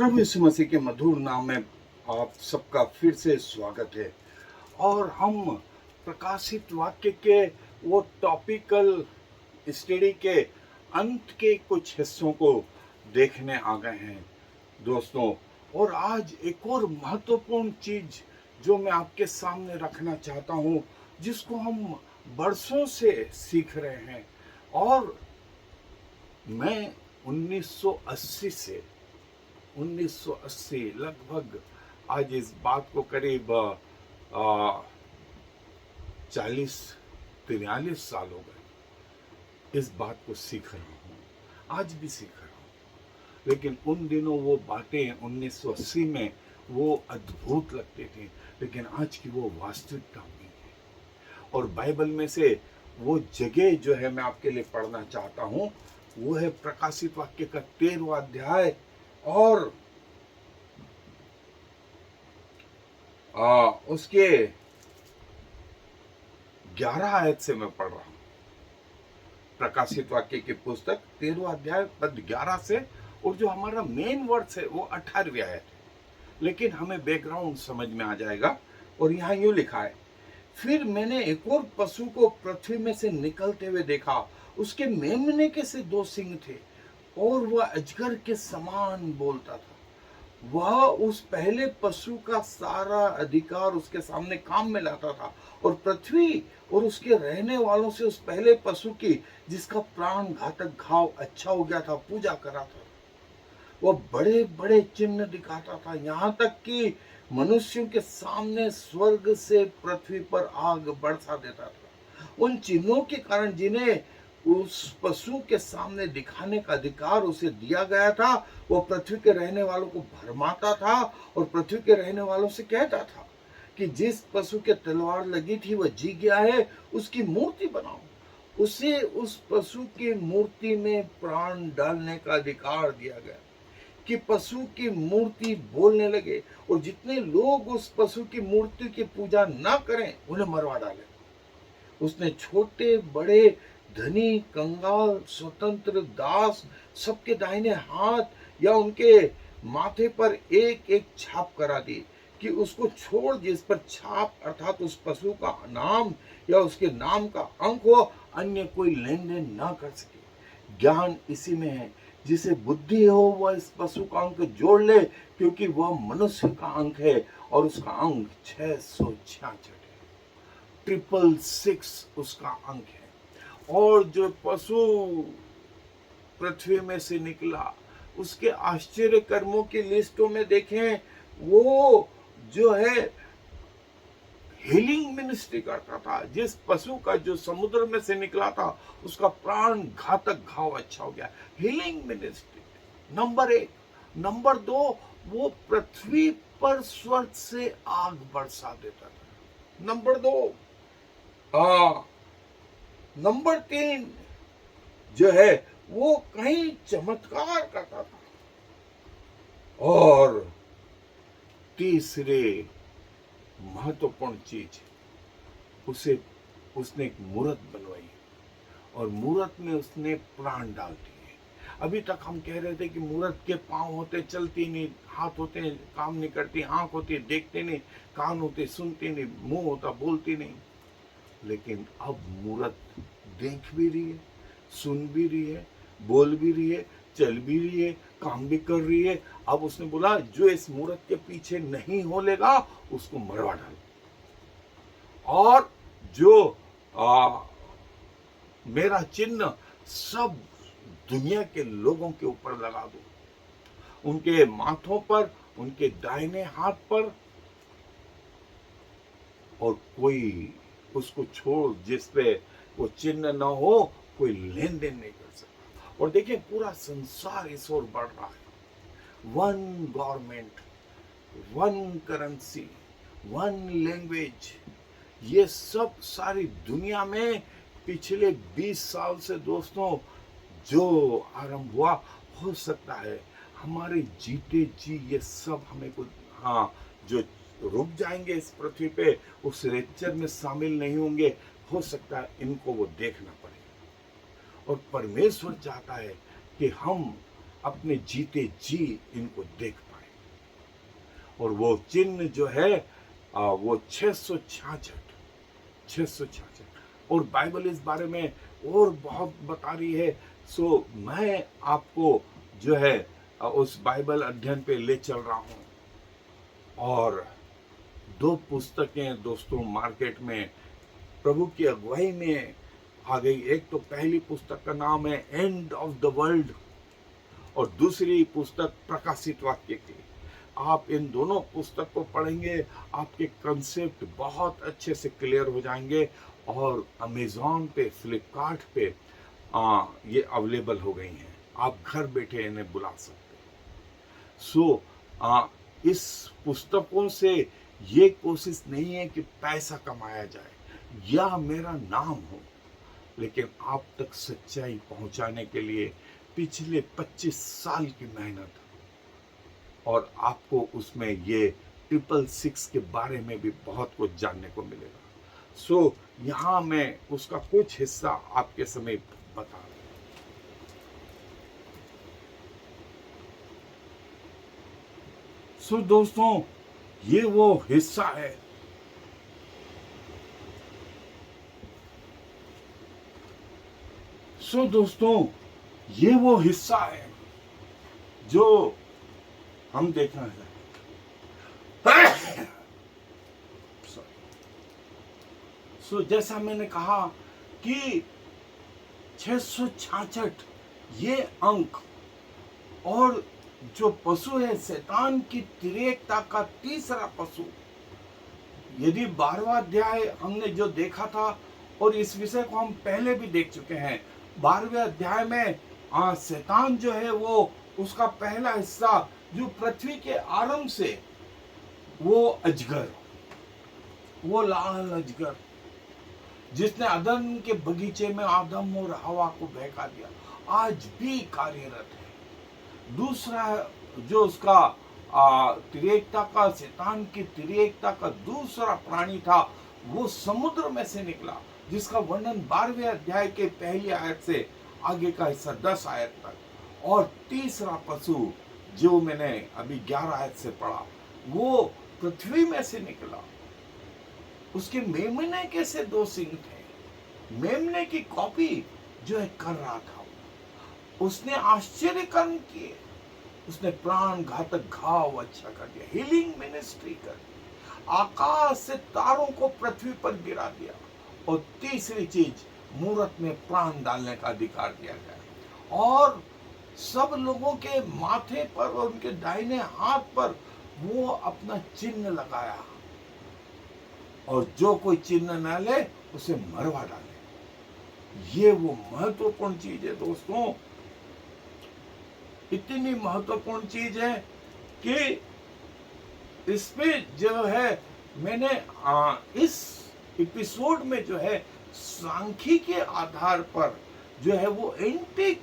प्रभु यीशु मसीह के मधुर नाम में आप सबका फिर से स्वागत है। और हम प्रकाशित वाक्य के वो टॉपिकल स्टडी के अंत के कुछ हिस्सों को देखने आ गए हैं दोस्तों। और आज एक और महत्वपूर्ण चीज जो मैं आपके सामने रखना चाहता हूँ, जिसको हम बरसों से सीख रहे हैं। और मैं 1980 लगभग आज इस बात को करीब 40-43 साल हो गए इस बात को सीख रहा हूँ, आज भी सीख रहा हूँ। लेकिन उन दिनों वो बातें 1980 में वो अद्भुत लगती थी, लेकिन आज की वो वास्तविकता नहीं है। और बाइबल में से वो जगह जो है मैं आपके लिए पढ़ना चाहता हूँ, वो है प्रकाशित वाक्य का 13वां अध्याय और उसके 11 आयत से मैं पढ़ रहा हूं। प्रकाशित वाक्य की पुस्तक 13वां अध्याय पद 11 से, और जो हमारा मेन वर्ड्स है वो 18वीं आयत है, लेकिन हमें बैकग्राउंड समझ में आ जाएगा। और यहाँ यूं लिखा है, फिर मैंने एक और पशु को पृथ्वी में से निकलते हुए देखा। उसके मेमने के से 2 सिंग थे और वह अजगर के समान बोलता था। वह उस पहले पशु का सारा अधिकार उसके सामने काम में लाता था और पृथ्वी और उसके रहने वालों से उस पहले पशु की, जिसका प्राण घातक घाव अच्छा हो गया था, पूजा करा था। वह बड़े बड़े चिन्ह दिखाता था, यहाँ तक कि मनुष्यों के सामने स्वर्ग से पृथ्वी पर आग बरसा देता था। उन चिन्हों के कारण जिन्हें उस पशु के सामने दिखाने का अधिकार उसे दिया गया था, वो पृथ्वी के रहने वालों को भरमाता था और पृथ्वी के रहने वालों से कहता था कि जिस पशु के तलवार लगी थी वह जी गया है, उसकी मूर्ति बनाओ। उसे उस पशु की मूर्ति में प्राण डालने का अधिकार दिया गया कि पशु की मूर्ति बोलने लगे, और जितने लोग उस पशु की मूर्ति की पूजा ना करें उन्हें मरवा डाले। उसने छोटे बड़े, धनी कंगाल, स्वतंत्र, दास, सबके दाहिने हाथ या उनके माथे पर एक एक छाप करा दी कि उसको छोड़ जिस पर छाप अर्थात उस पशु का नाम या उसके नाम का अंक हो, अन्य कोई लेन देन ना कर सके। ज्ञान इसी में है, जिसे बुद्धि हो वह इस पशु का अंक जोड़ ले, क्योंकि वह मनुष्य का अंक है और उसका अंक 666 है। 666 उसका अंक है। और जो पशु पृथ्वी में से निकला, उसके आश्चर्य कर्मों की लिस्टों में देखें, वो जो है हीलिंग मिनिस्ट्री करता था। जिस पशु का जो समुद्र में से निकला था, उसका प्राण घातक घाव अच्छा हो गया। Healing ministry number 1। नंबर 2, वो पृथ्वी पर स्वर्ग से आग बरसा देता था। नंबर 2। नंबर 3 जो है वो कई चमत्कार करता था। और तीसरे महत्वपूर्ण चीज, उसने एक मूर्त बनवाई और मूर्त में उसने प्राण डाल दिए। अभी तक हम कह रहे थे कि मूर्त के पांव होते, चलती नहीं, हाथ होते, काम नहीं करती, आंख होती, देखते नहीं, कान होते, सुनती नहीं, मुंह होता, बोलती नहीं। लेकिन अब मूर्त देख भी रही है, सुन भी रही है, बोल भी रही है, चल भी रही है, काम भी कर रही है। अब उसने बोला, जो इस मूर्त के पीछे नहीं हो लेगा उसको मरवा डालो, और जो मेरा चिन्ह सब दुनिया के लोगों के ऊपर लगा दो, उनके माथों पर, उनके दाहिने हाथ पर, और कोई उसको छोड़ जिस पे वो चिन्ह न हो, कोई लेन देन नहीं कर सकता। और देखिए, पूरा संसार इस ओर बढ़ रहा है। 1 गवर्नमेंट, 1 करेंसी, 1 लैंग्वेज, ये सब सारी दुनिया में पिछले 20 साल से दोस्तों जो आरंभ हुआ, हो सकता है हमारे जीते जी ये सब हमें कुछ जो रुक जाएंगे इस पृथ्वी पे, उस रेचर में शामिल नहीं होंगे। हो सकता है इनको वो देखना पड़े, और परमेश्वर चाहता है कि हम अपने जीते जी इनको देख पाए। और वो चिन्ह जो है वो 666 और बाइबल इस बारे में और बहुत बता रही है। सो मैं आपको जो है उस बाइबल अध्ययन पे ले चल रहा हूँ। और 2 पुस्तकें दोस्तों मार्केट में प्रभु की अगुवाई में आ गई। एक तो पहली पुस्तक का नाम है एंड ऑफ द वर्ल्ड और दूसरी पुस्तक प्रकाशित वाक्य की। आप इन दोनों पुस्तक को पढ़ेंगे, आपके कंसेप्ट बहुत अच्छे से क्लियर हो जाएंगे। और अमेज़न पे, फ्लिपकार्ट पे ये अवेलेबल हो गई हैं। आप घर बैठे इन्हें बुला सकते हैं। सो इस पुस्तकों से ये कोशिश नहीं है कि पैसा कमाया जाए या मेरा नाम हो, लेकिन आप तक सच्चाई पहुंचाने के लिए पिछले 25 साल की मेहनत और आपको उसमें ये 666 के बारे में भी बहुत कुछ जानने को मिलेगा। सो यहाँ मैं उसका कुछ हिस्सा आपके समय बता रहा हूँ। सो दोस्तों ये वो हिस्सा है ये वो हिस्सा है जो हम देखना है। जैसा मैंने कहा कि 666 ये अंक और जो पशु है शैतान की तिरेकता का तीसरा पशु। यदि 12वां अध्याय हमने जो देखा था और इस विषय को हम पहले भी देख चुके हैं। 12वें अध्याय में शैतान जो है वो उसका पहला हिस्सा जो पृथ्वी के आरंभ से वो अजगर, वो लाल अजगर जिसने अदन के बगीचे में आदम और हवा को बहका दिया, आज भी कार्यरत है। दूसरा जो उसका तिरेकता का, शैतान की तिरेकता का दूसरा प्राणी था वो समुद्र में से निकला, जिसका वर्णन 12वें अध्याय के पहली आयत से आगे का हिस्सा 10 आयत तक। और तीसरा पशु जो मैंने अभी 11 आयत से पढ़ा वो पृथ्वी में से निकला। उसके मेमने कैसे 2 सिंग थे, मेमने की कॉपी जो है कर रहा था। उसने आश्चर्य कर्म किए, उसने प्राण घातक घाव अच्छा कर दिया, हीलिंग मिनिस्ट्री कर दी, आकाश से तारों को पृथ्वी पर गिरा दिया। और तीसरी चीज, मूरत में प्राण डालने का अधिकार दिया गया और सब लोगों के माथे पर और उनके दाहिने हाथ पर वो अपना चिन्ह लगाया और जो कोई चिन्ह न ले उसे मरवा डाले। ये वो महत्वपूर्ण चीज है दोस्तों, इतनी महत्वपूर्ण चीज है कि इसमें जो है मैंने इस एपिसोड में जो है सांख्यिकी के आधार पर जो है वो एंटी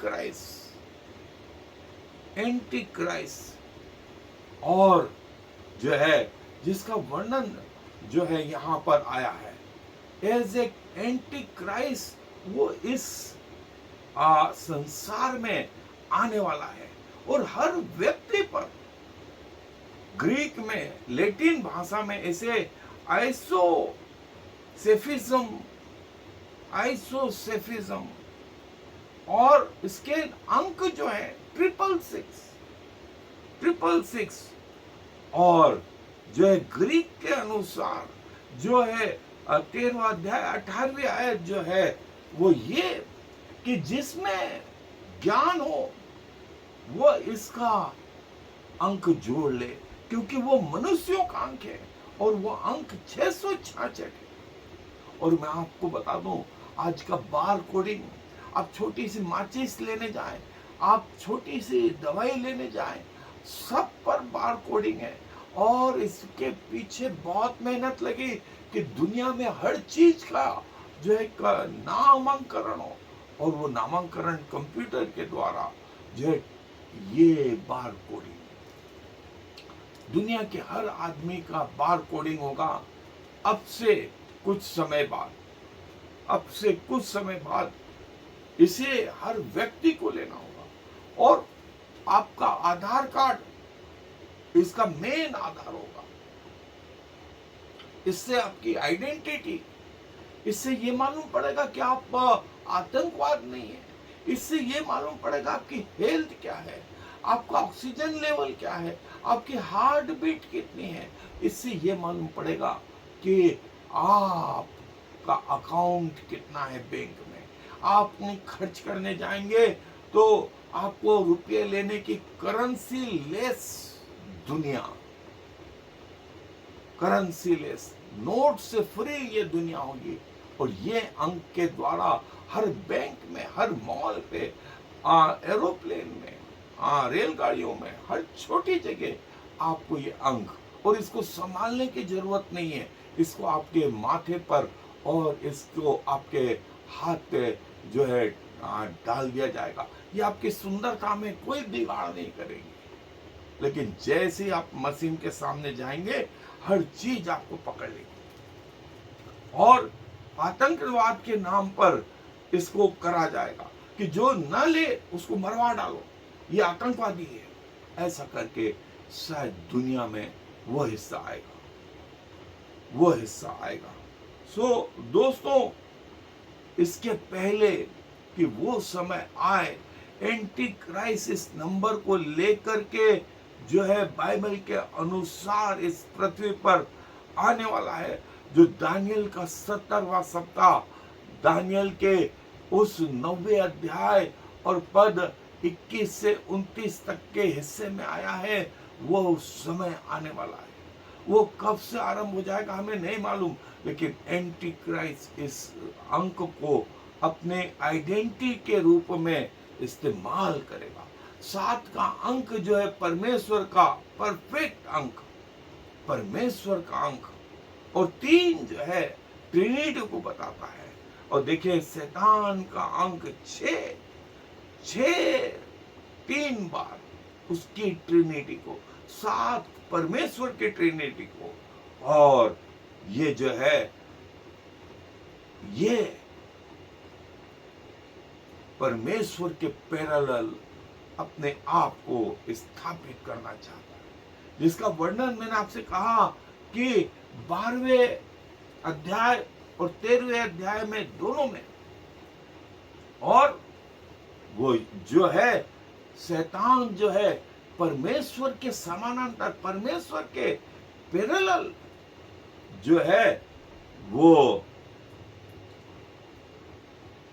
क्राइस्ट और जो है जिसका वर्णन जो है यहाँ पर आया है एज ए एंटी क्राइस्ट, वो इस संसार में आने वाला है और हर व्यक्ति पर, ग्रीक में, लैटिन भाषा में इसे आइसोसेफिज्म और इसके अंक जो है 666 और जो है ग्रीक के अनुसार जो है 13वां अध्याय 18वीं आयत जो है वो ये कि जिसमें ज्ञान हो वो इसका अंक जोड़ ले, क्योंकि वो मनुष्यों का अंक है और वो अंक 666 है। और मैं आपको बता दूं, आज का बार कोडिंग, आप छोटी सी माचिस लेने जाएं, आप छोटी सी दवाई लेने जाएं, सब पर बार कोडिंग है। और इसके पीछे बहुत मेहनत लगी कि दुनिया में हर चीज का जो है नामांकरण हो और वो नामांकरण कंप्यूटर के द्वारा जो है ये बार कोडिंग, दुनिया के हर आदमी का बार कोडिंग होगा अब से कुछ समय बाद इसे हर व्यक्ति को लेना होगा। और आपका आधार कार्ड इसका मेन आधार होगा। इससे आपकी आइडेंटिटी, इससे ये मालूम पड़ेगा कि आप आतंकवाद नहीं है। इससे ये मालूम पड़ेगा आपकी हेल्थ क्या है, आपका ऑक्सीजन लेवल क्या है, आपकी हार्ट बीट कितनी है। इससे ये मालूम पड़ेगा कि आपका अकाउंट कितना है बैंक में। आप कहीं खर्च करने जाएंगे तो आपको रुपये लेने की करेंसी लेस दुनिया, करेंसी लेस, नोट से फ्री ये दुनिया होगी। और ये अंक के द्वारा हर बैंक में, हर मॉल पे, एरोप्लेन में, रेलगाड़ियों में, हर छोटी जगह आपको ये अंक, और इसको संभालने की जरूरत नहीं है। इसको आपके माथे पर और इसको आपके हाथ पे जो है डाल दिया जाएगा। ये आपकी सुंदरता में कोई बिगाड़ नहीं करेगी। लेकिन जैसे ही आप मशीन के सामने जाएंगे, हर चीज आपको पकड़ लेगी। और आतंकवाद के नाम पर इसको करा जाएगा कि जो न ले उसको मरवा डालो, ये आतंकवादी है। ऐसा करके शायद दुनिया में वो हिस्सा आएगा, वो हिस्सा आएगा। सो दोस्तों, इसके पहले कि वो समय आए, एंटी क्राइसिस नंबर को लेकर के जो है बाइबल के अनुसार इस पृथ्वी पर आने वाला है। जो दानियल का 70वां सप्ताह, दानियल के उस 90 अध्याय और पद 21 से 29 तक के हिस्से में आया है, वो समय आने वाला है। वो कब से आरंभ हो जाएगा हमें नहीं मालूम, लेकिन एंटी क्राइस्ट इस अंक को अपने आइडेंटिटी के रूप में इस्तेमाल करेगा। 7 का अंक जो है परमेश्वर का परफेक्ट अंक, परमेश्वर का अंक, और 3 जो है ट्रिनिटी को बताता है। और देखिए शैतान का अंक 6 3 बार उसकी ट्रिनिटी को, 7 परमेश्वर के ट्रिनिटी को। और ये जो है ये परमेश्वर के पैरेलल अपने आप को स्थापित करना चाहता है, जिसका वर्णन मैंने आपसे कहा कि 12वें अध्याय और 13वें अध्याय में, दोनों में। और वो जो है शैतान जो है परमेश्वर के समानांतर, परमेश्वर के पैरेलल जो है वो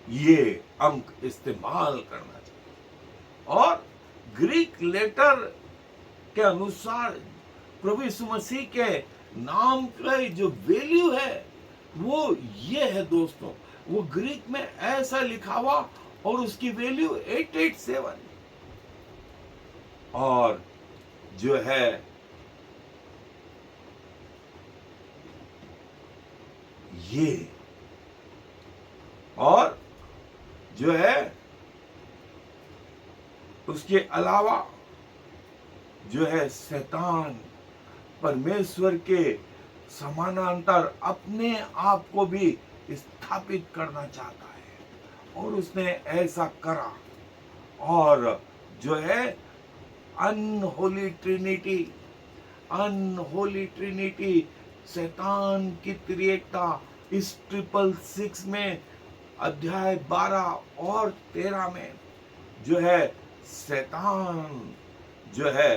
ये अंक इस्तेमाल करना चाहिए। और ग्रीक लेटर के अनुसार प्रभु यीशु मसीह के नाम का जो वैल्यू है वो ये है दोस्तों। वो ग्रीक में ऐसा लिखा हुआ और उसकी वैल्यू 887। और जो है ये, और जो है उसके अलावा जो है शैतान परमेश्वर के समानांतर अपने आप को भी स्थापित करना चाहता है, और उसने ऐसा करा। और जो है अनहोली ट्रिनिटी, अनहोली ट्रिनिटी, शैतान की त्रिएकता, इस 666 में अध्याय 12 और 13 में जो है शैतान जो है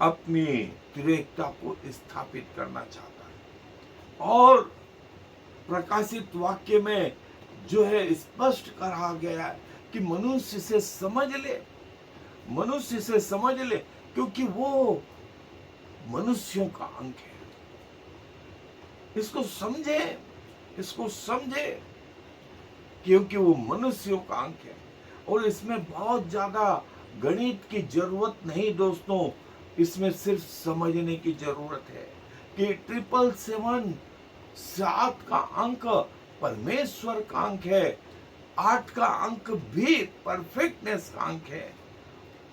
अपनी त्रिएकता को स्थापित करना चाहता है। और प्रकाशित वाक्य में जो है स्पष्ट कहा गया है कि मनुष्य से समझ ले, मनुष्य से समझ ले, क्योंकि वो मनुष्यों का अंक है। इसको समझे, इसको समझे, क्योंकि वो मनुष्यों का अंक है। और इसमें बहुत ज्यादा गणित की जरूरत नहीं दोस्तों, इसमें सिर्फ समझने की जरूरत है कि 777 7 का अंक परमेश्वर का अंक है, 8 का अंक भी परफेक्टनेस का अंक है।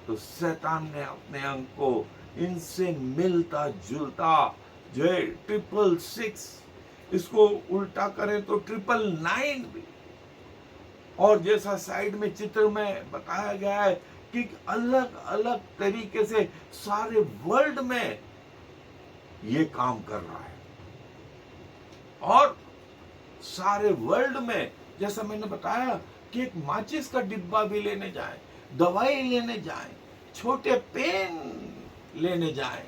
तो शैतान ने अपने अंक को इनसे मिलता जुलता जो है 666, इसको उल्टा करें तो 999 भी। और जैसा साइड में चित्र में बताया गया है कि अलग अलग तरीके से सारे वर्ल्ड में ये काम कर रहा है। और सारे वर्ल्ड में, जैसा मैंने बताया कि एक माचिस का डिब्बा भी लेने जाएं, दवाई लेने जाएं, छोटे पेन लेने जाएं,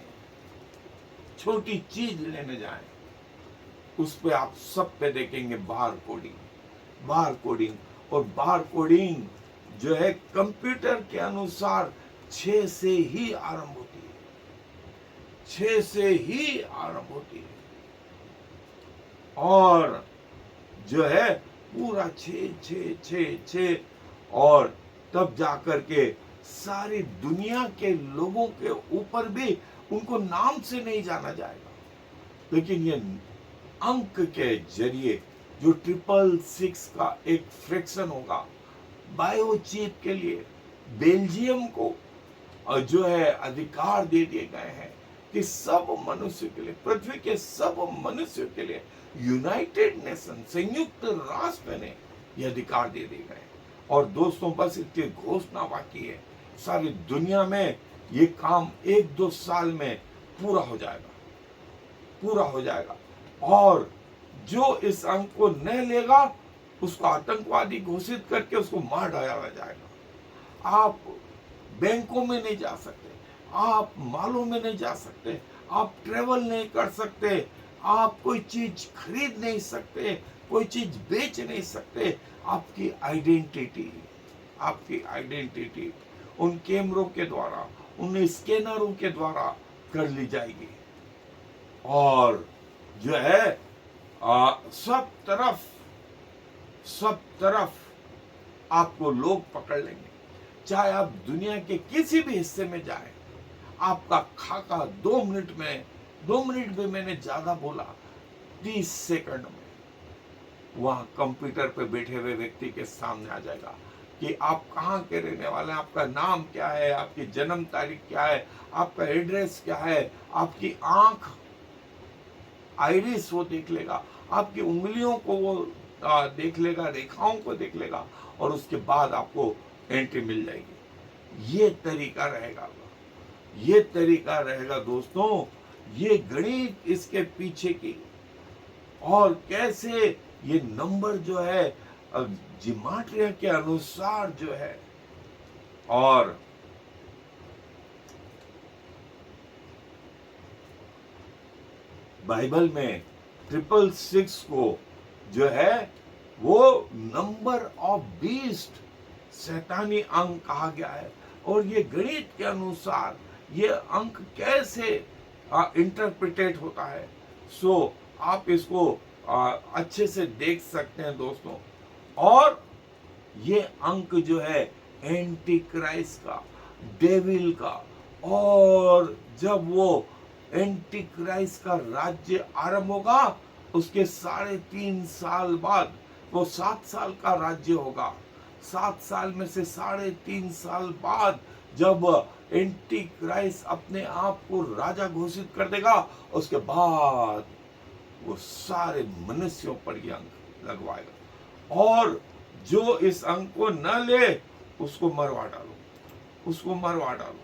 छोटी चीज लेने जाएं, उस पे आप सब पे देखेंगे बार कोडिंग। और बार कोडिंग जो है कंप्यूटर के अनुसार 6 से ही आरंभ होती है, 6 से ही आरंभ होती है, और जो है पूरा 6 और तब जाकर के सारी दुनिया के लोगों के ऊपर भी उनको नाम से नहीं जाना जाएगा, लेकिन ये अंक के जरिए जो 666 का एक फ्रैक्शन होगा, बायोचिप के लिए बेल्जियम को जो है अधिकार दे दिए गए हैं कि सब मनुष्य के लिए, पृथ्वी के सब मनुष्यों के लिए यूनाइटेड नेशन, संयुक्त राष्ट्र ने यह अधिकार दे दिए गए। और दोस्तों बस इतनी घोषणा बाकी है, सारी दुनिया में ये काम 1-2 साल में पूरा हो जाएगा। और जो इस अंक को न लेगा उसको आतंकवादी घोषित करके उसको मार डाला जाएगा। आप बैंकों में नहीं जा सकते, आप मॉलों में नहीं जा सकते, आप ट्रेवल नहीं कर सकते, आप कोई चीज खरीद नहीं सकते, कोई चीज बेच नहीं सकते। आपकी आइडेंटिटी उन कैमरों के द्वारा, उन स्कैनरों के द्वारा कर ली जाएगी, और जो है सब तरफ आपको लोग पकड़ लेंगे। चाहे आप दुनिया के किसी भी हिस्से में जाएं, आपका खाका 2 मिनट भी मैंने ज्यादा बोला, 30 सेकंड में वहां कंप्यूटर पे बैठे हुए व्यक्ति के सामने आ जाएगा कि आप कहाँ के रहने वाले हैं, आपका नाम क्या है, आपकी जन्म तारीख क्या है, आपका एड्रेस क्या है, आपकी आंख आइरिस वो देख लेगा, आपकी उंगलियों को वो देख लेगा, रेखाओं को देख लेगा, और उसके बाद आपको एंट्री मिल जाएगी। ये तरीका रहेगा दोस्तों, ये गणित इसके पीछे की, और कैसे ये नंबर जो है जिमाट्रिया के अनुसार जो है, और बाइबल में 666 को जो है वो नंबर ऑफ बीस्ट, शैतानी अंक कहा गया है। और ये गणित के अनुसार ये अंक कैसे इंटरप्रिटेट होता है, सो आप इसको अच्छे से देख सकते हैं दोस्तों। और ये अंक जो है एंटी क्राइस्ट का, डेविल का, और जब वो एंटी क्राइस्ट का राज्य आरंभ होगा उसके 3.5 साल बाद वो 7 साल का राज्य होगा। 7 साल में से 3.5 साल बाद जब एंटी क्राइस्ट अपने आप को राजा घोषित कर देगा, उसके बाद वो सारे मनुष्यों पर ये अंक लगवाएगा, और जो इस अंक को न ले उसको मरवा डालो।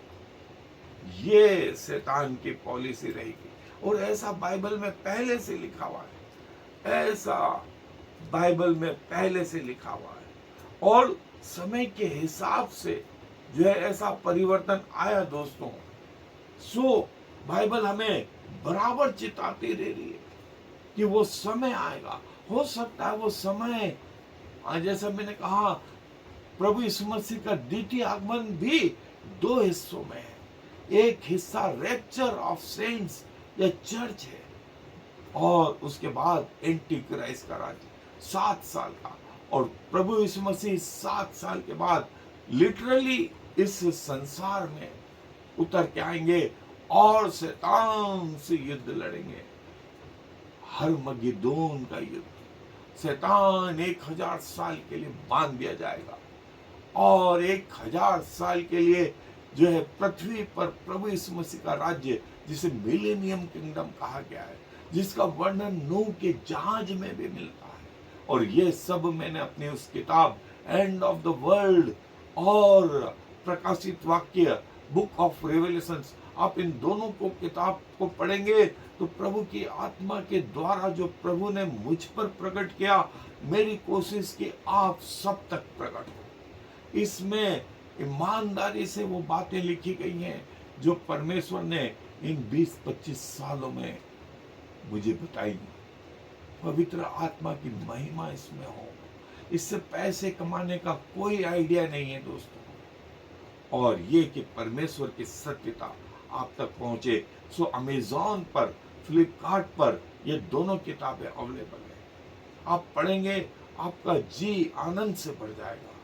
ये शैतान की पॉलिसी रहेगी, और ऐसा बाइबल में पहले से लिखा हुआ है, और समय के हिसाब से जो है ऐसा परिवर्तन आया दोस्तों। सो बाइबल हमें बराबर चेताती दे रही है कि वो समय आएगा। हो सकता है वो समय, जैसा मैंने कहा, प्रभु यीशु मसीह का द्वितीय आगमन भी 2 हिस्सों में है। एक हिस्सा रैप्चर ऑफ सेंट्स या चर्च है, और उसके बाद एंटी क्राइस्ट का राज्य 7 साल का, और प्रभु यीशु मसीह 7 साल के बाद लिटरली इस संसार में उतर के आएंगे और शैतान से युद्ध लड़ेंगे, हरमगिदोन का युद्ध। शैतान 1000 साल के लिए बांध दिया जाएगा, और 1000 साल के लिए जो है पृथ्वी पर प्रभु यीशु मसीह का राज्य, जिसे मिलेनियम किंगडम कहा गया है, जिसका वर्णन नूह के जहाज में भी मिलता है। और ये सब मैंने अपनी उस किताब एंड ऑफ द वर्ल्ड और प्रकाशित वाक्य, बुक ऑफ रेवलेशंस, आप इन दोनों को किताब को पढ़ेंगे तो प्रभु की आत्मा के द्वारा जो प्रभु ने मुझ पर प्रकट किया, मेरी कोशिश की आप सब तक प्रकट हो। इसमें ईमानदारी से वो बातें लिखी गई हैं जो परमेश्वर ने इन 20-25 सालों में मुझे बताई। पवित्र आत्मा की महिमा इसमें हो। इससे पैसे कमाने का कोई आइडिया नहीं है दोस्तों, और ये कि परमेश्वर की सत्यता आप तक पहुंचे। सो अमेजॉन पर, फ्लिपकार्ट पर ये दोनों किताबें अवेलेबल है। आप पढ़ेंगे, आपका जी आनंद से भर जाएगा।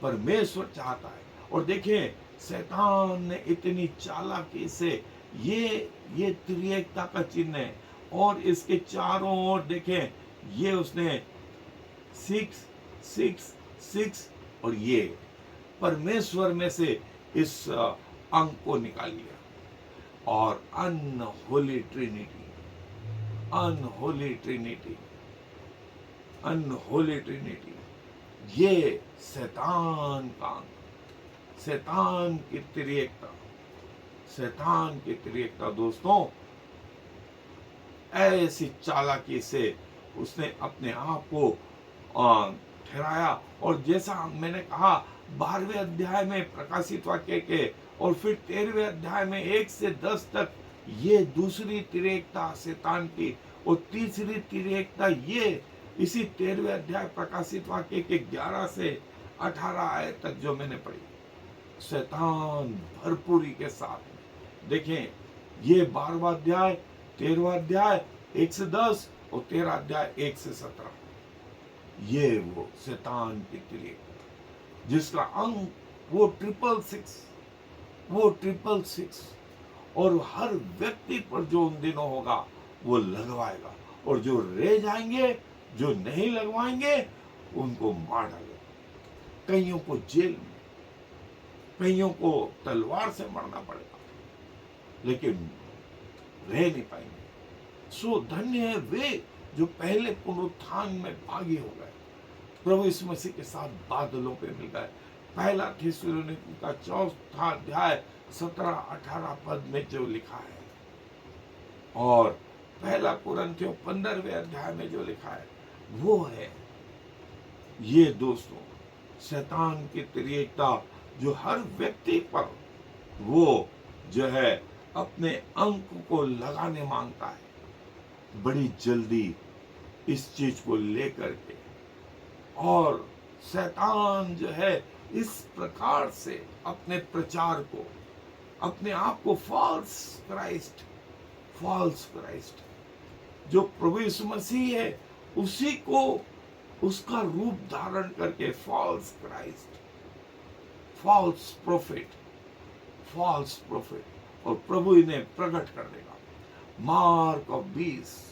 परमेश्वर चाहता है। और देखें, शैतान ने इतनी चालाकी से ये त्रिएकता का चिन्ह है, और इसके चारों ओर देखें, ये उसने 6 6 6 और ये परमेश्वर में से इस अंक को निकाल लिया। और unholy Trinity, unholy Trinity, unholy Trinity, ये शैतान का अंक, शैतान की त्रिएकता, शैतान की त्रिएकता दोस्तों। ऐसी चालाकी से उसने अपने आप को ठहराया। और जैसा मैंने कहा, 12वें अध्याय में प्रकाशित वाक्य के, और फिर 13वें अध्याय में 1 से 10 तक ये दूसरी त्रिएकता शैतान की, और तीसरी त्रिएकता ये इसी 13वें अध्याय प्रकाशित वाक्य के 11 से 18 आयत तक जो मैंने पढ़ी। शैतान भरपूरी के साथ देखें, ये 12वां अध्याय, 13वां अध्याय 1 से 10 और 13 अध्याय 1 से 17, ये वो शैतान की त्रिएकता जिसका अंक वो 666, वो 666, और हर व्यक्ति पर जो उन दिनों होगा वो लगवाएगा, और जो रह जाएंगे, जो नहीं लगवाएंगे, उनको मार डालेगा। कईयों को जेल में, कईयों को तलवार से मरना पड़ेगा, लेकिन रह नहीं पाएंगे। सो धन्य है वे जो पहले पुनरुत्थान में भागी हो गए, प्रभु यीशु मसीह के साथ बादलों पे मिल गए। पहला थिस्सलुनीकी का 4था अध्याय 17-18 पद में जो लिखा है, और पहला कुरिन्थियों 15वें अध्याय में जो लिखा है, वो है ये दोस्तों शैतान की त्रिएकता जो हर व्यक्ति पर वो जो है अपने अंक को लगाने मांगता है, बड़ी जल्दी इस चीज को लेकर के। और शैतान जो है इस प्रकार से अपने प्रचार को, अपने आप को फॉल्स क्राइस्ट जो प्रभु यीशु मसीह है उसी को, उसका रूप धारण करके फॉल्स क्राइस्ट, फॉल्स प्रोफेट, और प्रभु इन्हें प्रकट कर देगा। मार्क ऑफ बीस्ट,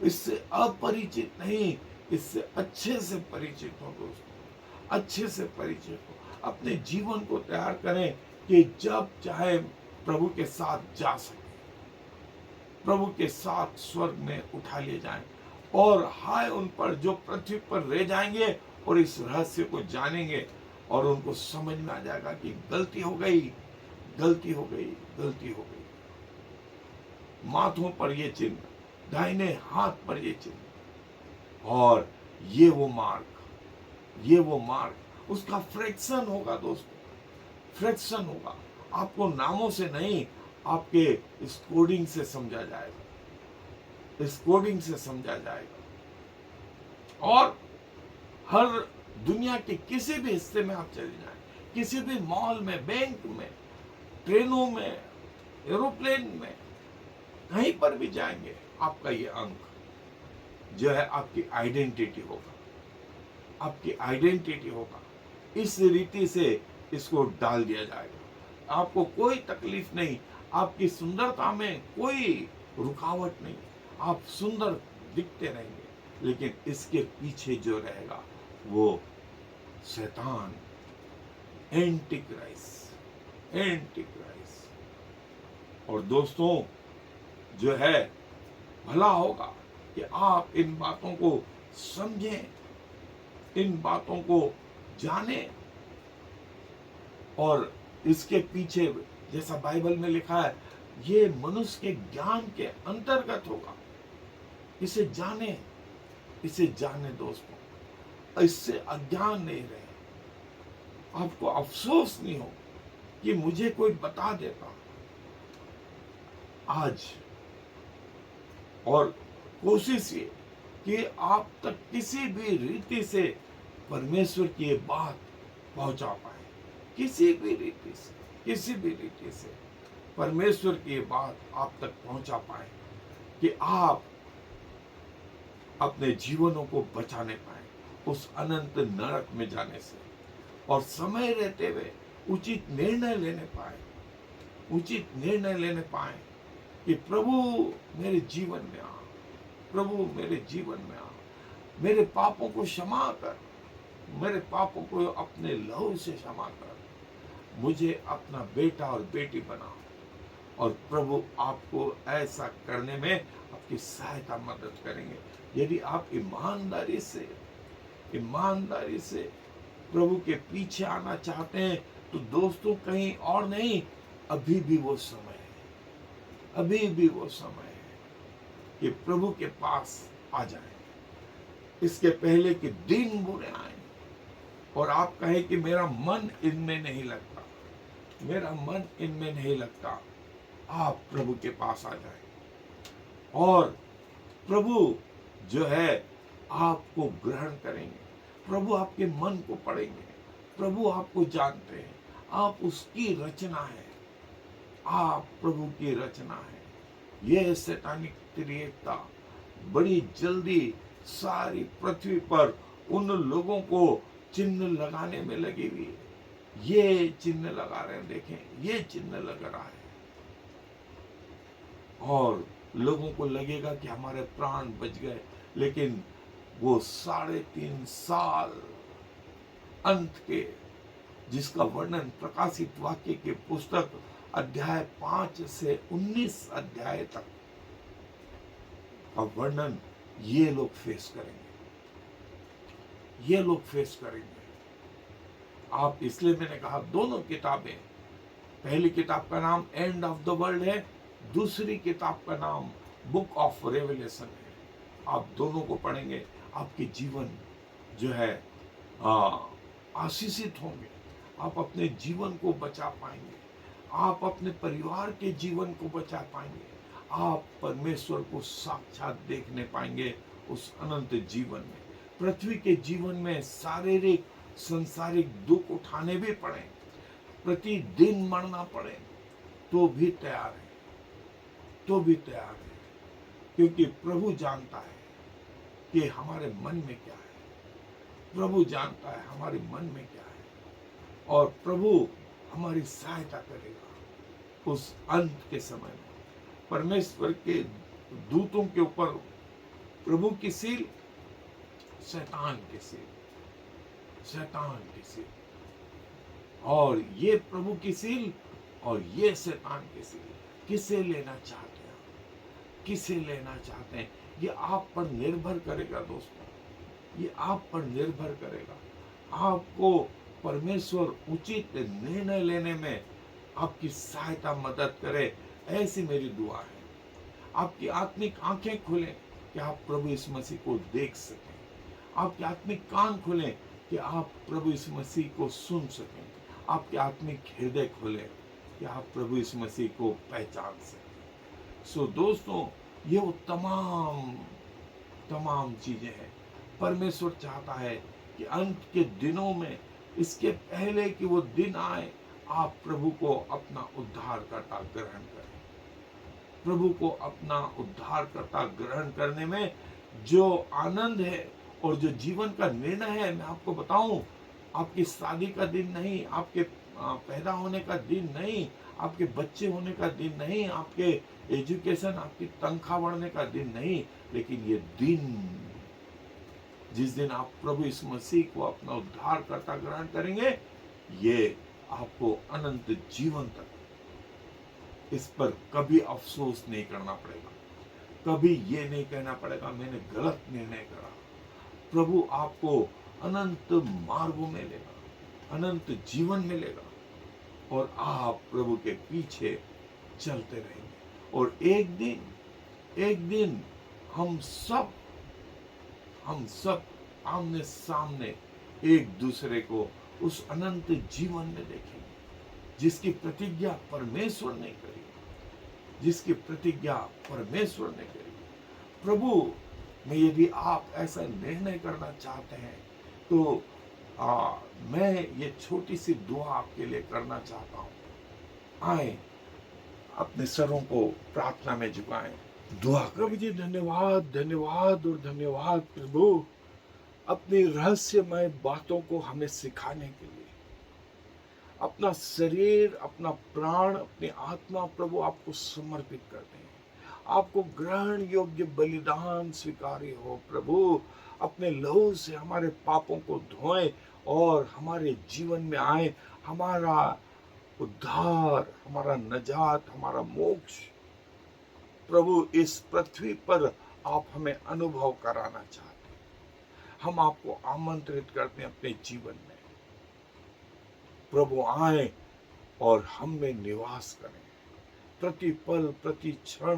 इससे अपरिचित नहीं, इससे अच्छे से परिचित हो दोस्तों, अच्छे से परिचित हो। अपने जीवन को तैयार करें कि जब चाहे प्रभु के साथ जा सके, प्रभु के साथ स्वर्ग में उठा लिए जाएं। और हाय उन पर जो पृथ्वी पर रह जाएंगे और इस रहस्य को जानेंगे, और उनको समझ में आ जाएगा कि गलती हो गई। माथों पर ये चिन्ह, दाहिने हाथ पर ये चिन्ह, और ये वो मार्क, उसका फ्रैक्शन होगा दोस्तों, फ्रैक्शन होगा। आपको नामों से नहीं, आपके इस कोडिंग से समझा जाएगा, और हर दुनिया के किसी भी हिस्से में आप चले जाएं, किसी भी मॉल में, बैंक में, ट्रेनों में, एरोप्लेन में, कहीं पर भी जाएंगे, आपका ये अंक जो है आपकी आइडेंटिटी होगा। इस रीति से इसको डाल दिया जाएगा। आपको कोई तकलीफ नहीं, आपकी सुंदरता में कोई रुकावट नहीं, आप सुंदर दिखते रहेंगे, लेकिन इसके पीछे जो रहेगा वो शैतान, एंटी क्राइस्ट। और दोस्तों जो है, भला होगा कि आप इन बातों को समझें, इन बातों को जानें, और इसके पीछे जैसा बाइबल में लिखा है, ये मनुष्य के ज्ञान के अंतर्गत होगा। इसे जाने, इसे जाने दोस्तों, इससे अज्ञान नहीं रहे। आपको अफसोस नहीं हो कि मुझे कोई बता देता आज। और कोशिश ये कि आप तक किसी भी रीति से परमेश्वर की ये बात पहुंचा पाए, किसी भी रीति से, किसी भी रीति से परमेश्वर की ये बात आप तक पहुंचा पाए कि आप अपने जीवनों को बचाने पाए उस अनंत नरक में जाने से, और समय रहते हुए उचित निर्णय लेने पाए, उचित निर्णय लेने पाए कि प्रभु मेरे जीवन में आ, प्रभु मेरे जीवन में आ, मेरे पापों को क्षमा कर, मेरे पापों को अपने लहू से क्षमा कर, मुझे अपना बेटा और बेटी बना। और प्रभु आपको ऐसा करने में आपकी सहायता मदद करेंगे यदि आप ईमानदारी से प्रभु के पीछे आना चाहते हैं। तो दोस्तों, कहीं और नहीं, अभी भी वो समय है, अभी भी वो समय है कि प्रभु के पास आ जाएं। इसके पहले कि दिन बुरे आए और आप कहें कि मेरा मन इनमें नहीं लगता, मेरा मन इनमें नहीं लगता, आप प्रभु के पास आ जाएं और प्रभु जो है आपको ग्रहण करेंगे। प्रभु आपके मन को पढ़ेंगे, प्रभु आपको जानते हैं, आप उसकी रचना है, आप प्रभु की रचना है। यह शैतानिक त्रिएकता बड़ी जल्दी सारी पृथ्वी पर उन लोगों को चिन्ह लगाने में लगी हुई है। ये चिन्ह लगा रहे हैं, देखें, ये चिन्ह लग रहा है और लोगों को लगेगा कि हमारे प्राण बच गए, लेकिन वो 3.5 साल अंत के, जिसका वर्णन प्रकाशित वाक्य के पुस्तक अध्याय 5 से 19 अध्याय तक का वर्णन ये लोग फेस करेंगे, ये लोग फेस करेंगे। आप, इसलिए मैंने कहा दोनों किताबें, पहली किताब का नाम एंड ऑफ द वर्ल्ड है, दूसरी किताब का नाम बुक ऑफ रेवलेशन है। आप दोनों को पढ़ेंगे, आपके जीवन जो है आशीषित होंगे, आप अपने जीवन को बचा पाएंगे, आप अपने परिवार के जीवन को बचा पाएंगे, आप परमेश्वर को साक्षात देखने पाएंगे उस अनंत जीवन में। पृथ्वी के जीवन में शारीरिक संसारिक दुख उठाने भी पड़े, प्रतिदिन मरना पड़े, तो भी तैयार है, तो भी तैयार है, क्योंकि प्रभु जानता है कि हमारे मन में क्या है, प्रभु जानता है हमारे मन में क्या है, और प्रभु हमारी सहायता करेगा उस अंत के समय में। परमेश्वर के दूतों के ऊपर प्रभु की सील, शैतान की सील, शैतान की सील, और ये प्रभु की सील और ये शैतान की सील। किसे लेना चाहते हैं, किसे लेना चाहते हैं, ये आप पर निर्भर करेगा दोस्तों, ये आप पर निर्भर करेगा। आपको परमेश्वर उचित निर्णय लेने में आपकी सहायता मदद करे, ऐसी मेरी दुआ है। आपकी आत्मिक आंखें खुलें कि आप प्रभु यीशु मसीह को देख सकें, आपके आत्मिक कान खुलें कि आप प्रभु यीशु मसीह को सुन सकें, आपके आत्मिक हृदय खुले कि आप प्रभु यीशु मसीह को पहचान सकें। सो दोस्तों, ये वो तमाम चीजें हैं। परमेश्वर चाहता है कि अंत के दिनों में, इसके पहले कि वो दिन आए, आप प्रभु को अपना उद्धारकर्ता ग्रहण करें। प्रभु को अपना उद्धारकर्ता ग्रहण करने में जो आनंद है और जो जीवन का निर्णय है, मैं आपको बताऊं, आपकी शादी का दिन नहीं, आपके पैदा होने का दिन नहीं, आपके बच्चे होने का दिन नहीं, आपके एजुकेशन, आपकी तनख्वाह बढ़ने का दिन नहीं, लेकिन ये दिन, जिस दिन आप प्रभु यीशु मसीह को अपना उद्धारकर्ता ग्रहण करेंगे, ये आपको अनंत जीवन तक इस पर कभी अफसोस नहीं करना पड़ेगा, कभी ये नहीं कहना पड़ेगा मैंने गलत निर्णय करा। प्रभु आपको अनंत मार्गों में लेगा, अनंत जीवन मिलेगा, और आप प्रभु के पीछे चलते रहेंगे। और एक दिन हम सब आमने सामने एक दूसरे को उस अनंत जीवन में देखेंगे जिसकी प्रतिज्ञा परमेश्वर ने करी, जिसकी प्रतिज्ञा परमेश्वर ने करी। प्रभु में यदि आप ऐसा निर्णय करना चाहते हैं तो मैं ये छोटी सी दुआ आपके लिए करना चाहता हूं। आए, अपने सरों को प्रार्थना में झुकाएं, दुआ। प्रभु जी धन्यवाद, धन्यवाद और धन्यवाद प्रभु, अपनी रहस्यमय बातों को हमें सिखाने के लिए। अपना शरीर, अपना प्राण, अपनी आत्मा प्रभु आपको समर्पित करते हैं। आपको ग्रहण योग्य बलिदान स्वीकार्य हो प्रभु। अपने लहू से हमारे पापों को धोएं और हमारे जीवन में आए। हमारा उद्धार, हमारा नजात, हमारा मोक्ष प्रभु इस पृथ्वी पर आप हमें अनुभव कराना चाहते हैं। हम आपको आमंत्रित करते हैं अपने जीवन में। प्रभु आए और हम में निवास करें। प्रति पल, प्रति क्षण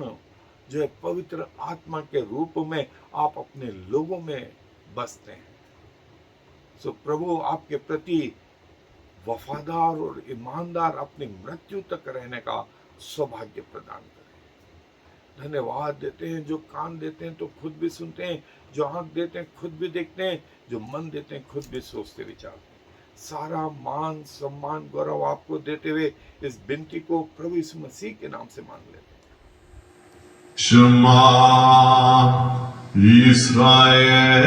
जो है पवित्र आत्मा के रूप में आप अपने लोगों में बसते हैं। सो प्रभु आपके प्रति वफादार और ईमानदार अपनी मृत्यु तक रहने का सौभाग्य प्रदान करें। धन्यवाद देते हैं, जो कान देते हैं तो खुद भी सुनते हैं, जो आंख देते हैं खुद भी देखते हैं, जो मन देते हैं खुद भी सोचते विचारते हैं। सारा मान, सम्मान, गौरव आपको देते हुए इस विनती को प्रभु यीशु मसीह के नाम से मांग लेते हैं। Shema Yisrael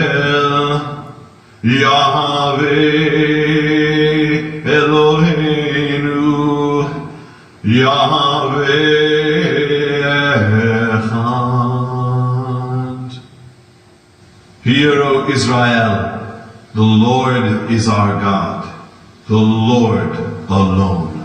Yahweh Eloheinu Yahweh Echad. Hear, O Israel, the Lord is our God, the Lord alone.